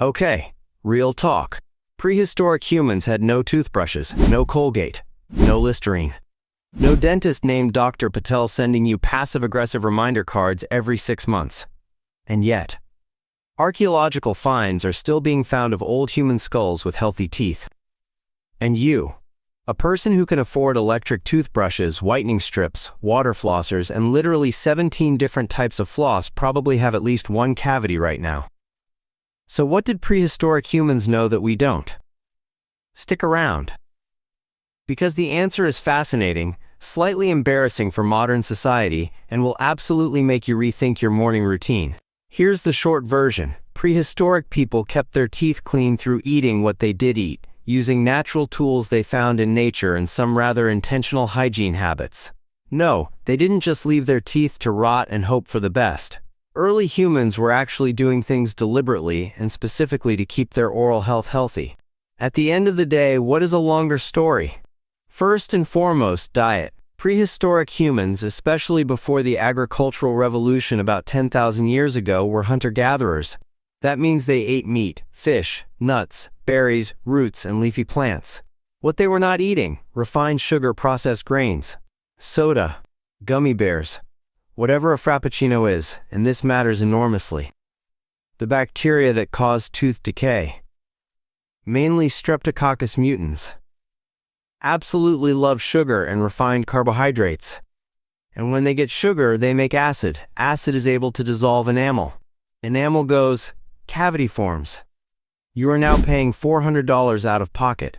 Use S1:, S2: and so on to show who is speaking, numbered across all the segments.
S1: Okay, real talk. Prehistoric humans had no toothbrushes, no Colgate, no Listerine. No dentist named Dr. Patel sending you passive-aggressive reminder cards every 6 months. And yet, archaeological finds are still being found of old human skulls with healthy teeth. And you, a person who can afford electric toothbrushes, whitening strips, water flossers, and literally 17 different types of floss, probably have at least one cavity right now. So what did prehistoric humans know that we don't? Stick around. Because the answer is fascinating, slightly embarrassing for modern society, and will absolutely make you rethink your morning routine. Here's the short version. Prehistoric people kept their teeth clean through eating what they did eat, using natural tools they found in nature and some rather intentional hygiene habits. No, they didn't just leave their teeth to rot and hope for the best. Early humans were actually doing things deliberately and specifically to keep their oral health healthy. At the end of the day, what is a longer story? First and foremost, diet. Prehistoric humans, especially before the agricultural revolution about 10,000 years ago, were hunter-gatherers. That means they ate meat, fish, nuts, berries, roots, and leafy plants. What they were not eating: refined sugar, processed grains, soda, gummy bears, whatever a frappuccino is, and this matters enormously. The bacteria that cause tooth decay, mainly Streptococcus mutans, absolutely love sugar and refined carbohydrates. And when they get sugar, they make acid. Acid is able to dissolve enamel. Enamel goes, cavity forms. You are now paying $400 out of pocket.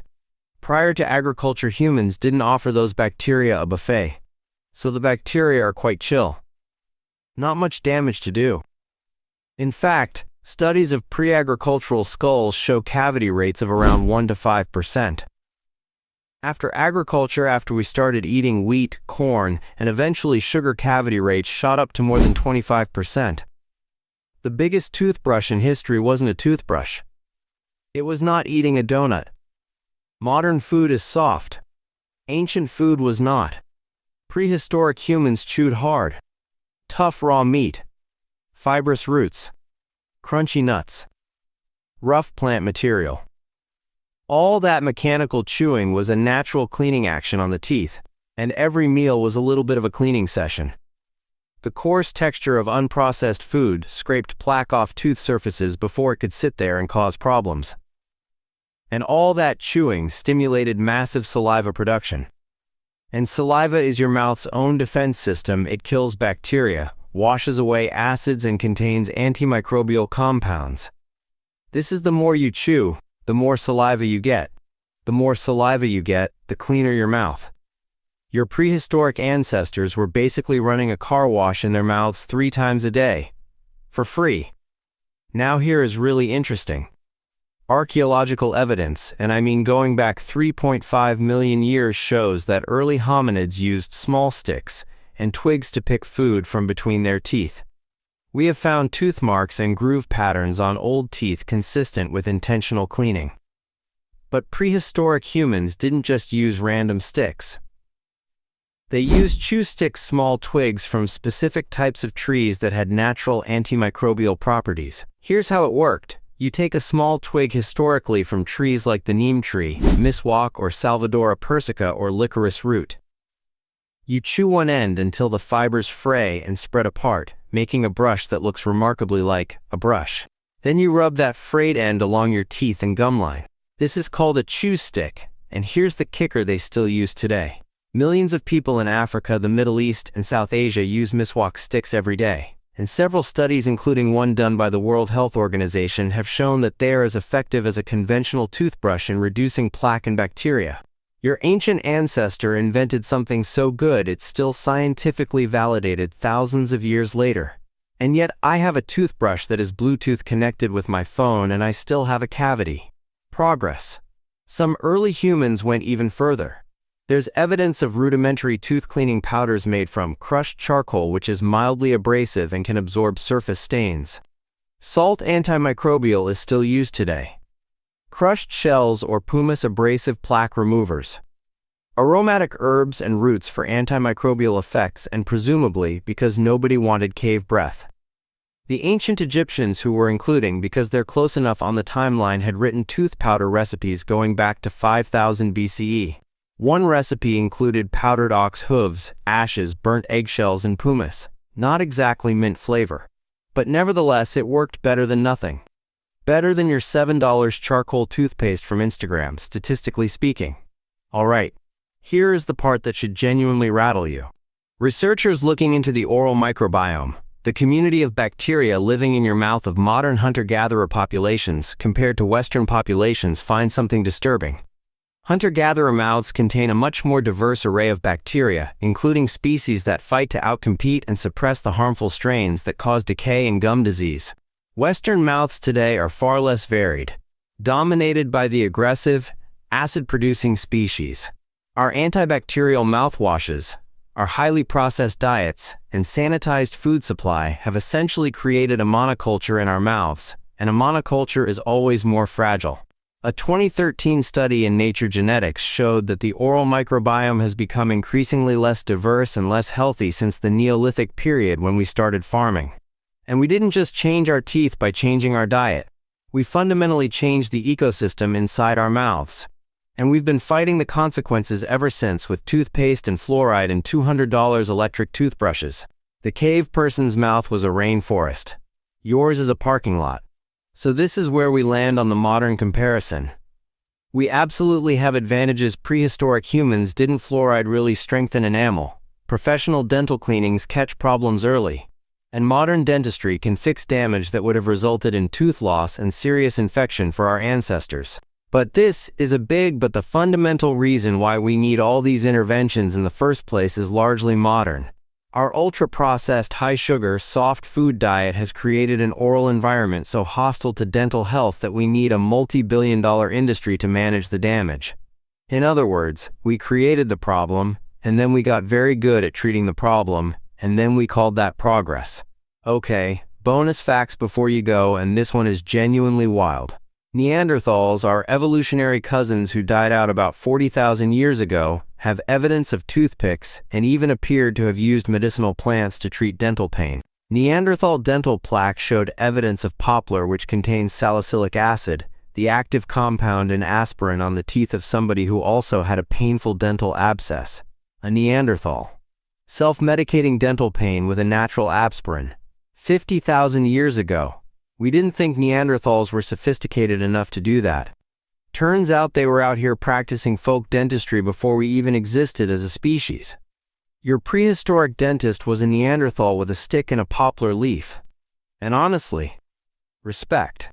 S1: Prior to agriculture, humans didn't offer those bacteria a buffet. So the bacteria are quite chill. Not much damage to do. In fact, studies of pre-agricultural skulls show cavity rates of around 1 to 5%. After agriculture, after we started eating wheat, corn, and eventually sugar, cavity rates shot up to more than 25%. The biggest toothbrush in history wasn't a toothbrush. It was not eating a donut. Modern food is soft. Ancient food was not. Prehistoric humans chewed hard. Tough raw meat. Fibrous roots. Crunchy nuts. Rough plant material. All that mechanical chewing was a natural cleaning action on the teeth, and every meal was a little bit of a cleaning session. The coarse texture of unprocessed food scraped plaque off tooth surfaces before it could sit there and cause problems. And all that chewing stimulated massive saliva production. And saliva is your mouth's own defense system. It kills bacteria, washes away acids, and contains antimicrobial compounds. This is the more you chew, the more saliva you get. The more saliva you get, the cleaner your mouth. Your prehistoric ancestors were basically running a car wash in their mouths 3 times a day. For free. Now here is really interesting. Archaeological evidence, and I mean going back 3.5 million years, shows that early hominids used small sticks and twigs to pick food from between their teeth. We have found tooth marks and groove patterns on old teeth consistent with intentional cleaning. But prehistoric humans didn't just use random sticks. They used chew sticks, small twigs from specific types of trees that had natural antimicrobial properties. Here's how it worked. You take a small twig historically from trees like the neem tree, miswak, or Salvadora persica or licorice root. You chew one end until the fibers fray and spread apart, making a brush that looks remarkably like a brush. Then you rub that frayed end along your teeth and gum line. This is called a chew stick, and here's the kicker: they still use today. Millions of people in Africa, the Middle East, and South Asia use miswak sticks every day, and several studies, including one done by the World Health Organization, have shown that they are as effective as a conventional toothbrush in reducing plaque and bacteria. Your ancient ancestor invented something so good it's still scientifically validated thousands of years later. And yet I have a toothbrush that is Bluetooth connected with my phone and I still have a cavity. Progress. Some early humans went even further. There's evidence of rudimentary tooth cleaning powders made from crushed charcoal, which is mildly abrasive and can absorb surface stains. Salt antimicrobial is still used today. Crushed shells or pumice abrasive plaque removers. Aromatic herbs and roots for antimicrobial effects, and presumably because nobody wanted cave breath. The ancient Egyptians, who were including because they're close enough on the timeline, had written tooth powder recipes going back to 5000 BCE. One recipe included powdered ox hooves, ashes, burnt eggshells, and pumice. Not exactly mint flavor. But nevertheless, it worked better than nothing. Better than your $7 charcoal toothpaste from Instagram, statistically speaking. Alright, here is the part that should genuinely rattle you. Researchers looking into the oral microbiome, the community of bacteria living in your mouth of modern hunter-gatherer populations compared to Western populations, find something disturbing. Hunter-gatherer mouths contain a much more diverse array of bacteria, including species that fight to outcompete and suppress the harmful strains that cause decay and gum disease. Western mouths today are far less varied, dominated by the aggressive, acid-producing species. Our antibacterial mouthwashes, our highly processed diets, and sanitized food supply have essentially created a monoculture in our mouths, and a monoculture is always more fragile. A 2013 study in Nature Genetics showed that the oral microbiome has become increasingly less diverse and less healthy since the Neolithic period when we started farming. And we didn't just change our teeth by changing our diet. We fundamentally changed the ecosystem inside our mouths. And we've been fighting the consequences ever since with toothpaste and fluoride and $200 electric toothbrushes. The cave person's mouth was a rainforest. Yours is a parking lot. So this is where we land on the modern comparison. We absolutely have advantages. Prehistoric humans didn't fluoride really strengthen enamel. Professional dental cleanings catch problems early. And modern dentistry can fix damage that would have resulted in tooth loss and serious infection for our ancestors. But this is a big but the fundamental reason why we need all these interventions in the first place is largely modern. Our ultra-processed, high-sugar, soft food diet has created an oral environment so hostile to dental health that we need a multi-billion-dollar industry to manage the damage. In other words, we created the problem, and then we got very good at treating the problem, and then we called that progress. Okay, bonus facts before you go, and this one is genuinely wild. Neanderthals, our evolutionary cousins who died out about 40,000 years ago, have evidence of toothpicks and even appeared to have used medicinal plants to treat dental pain. Neanderthal dental plaque showed evidence of poplar, which contains salicylic acid, the active compound in aspirin, on the teeth of somebody who also had a painful dental abscess. A Neanderthal. Self-medicating dental pain with a natural aspirin. 50,000 years ago. We didn't think Neanderthals were sophisticated enough to do that. Turns out they were out here practicing folk dentistry before we even existed as a species. Your prehistoric dentist was a Neanderthal with a stick and a poplar leaf. And honestly, respect.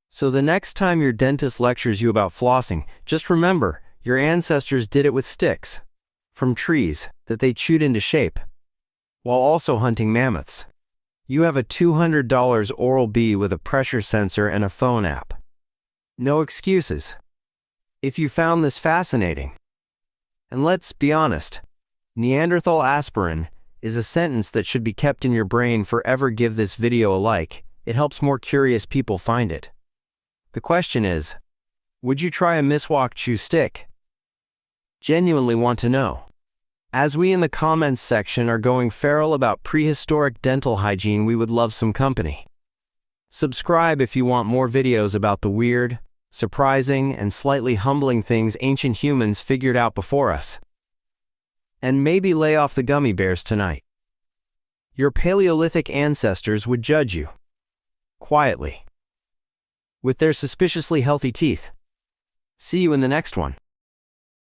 S1: So the next time your dentist lectures you about flossing, just remember, your ancestors did it with sticks from trees that they chewed into shape, while also hunting mammoths. You have a $200 Oral-B with a pressure sensor and a phone app. No excuses. If you found this fascinating. And let's be honest, Neanderthal aspirin is a sentence that should be kept in your brain forever. Give this video a like, it helps more curious people find it. The question is, would you try a miswak chew stick? Genuinely want to know. As we in the comments section are going feral about prehistoric dental hygiene, we would love some company. Subscribe if you want more videos about the weird, surprising, and slightly humbling things ancient humans figured out before us. And maybe lay off the gummy bears tonight. Your Paleolithic ancestors would judge you. Quietly. With their suspiciously healthy teeth. See you in the next one.